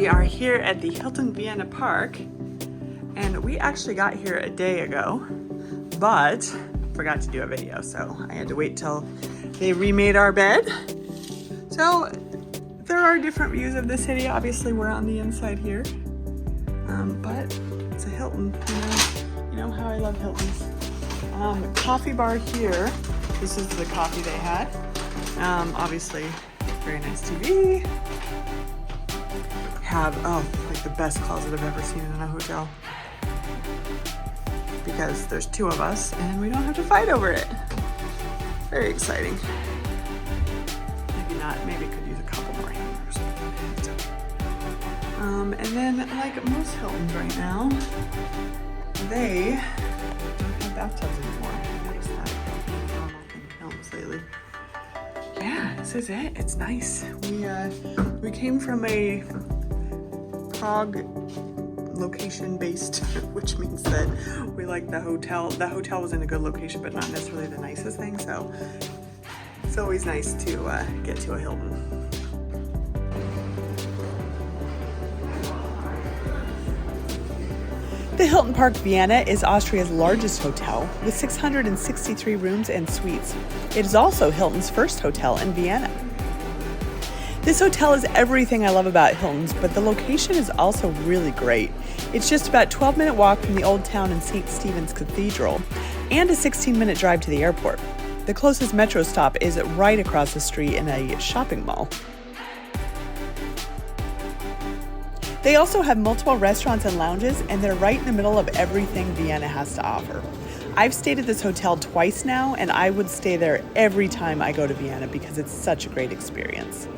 are here at the Hilton Vienna Park, and we actually got here a day ago, but forgot to do a video, so I had to wait till they remade our bed. So there are different views of the city. Obviously, we're on the inside here, but it's a Hilton. You know how I love Hiltons. Coffee bar here. This is the coffee they had. Obviously, very nice TV. Have like the best closet I've ever seen in a hotel, because there's two of us and we don't have to fight over it. Very exciting. Maybe not. Maybe could use a couple more hangers. And then, like most Hiltons right now, they don't have bathtubs anymore. I noticed that normal thing in Hiltons lately. Yeah, this is it. It's nice. We came from a Prague location based, which means that we like the hotel. The hotel was in a good location, but not necessarily the nicest thing. So it's always nice to get to a Hilton. The Hilton Park Vienna is Austria's largest hotel with 663 rooms and suites. It is also Hilton's first hotel in Vienna. This hotel is everything I love about Hilton's, but the location is also really great. It's just about a 12-minute walk from the old town and St. Stephen's Cathedral, and a 16-minute drive to the airport. The closest metro stop is right across the street in a shopping mall. They also have multiple restaurants and lounges, and they're right in the middle of everything Vienna has to offer. I've stayed at this hotel twice now, and I would stay there every time I go to Vienna because it's such a great experience.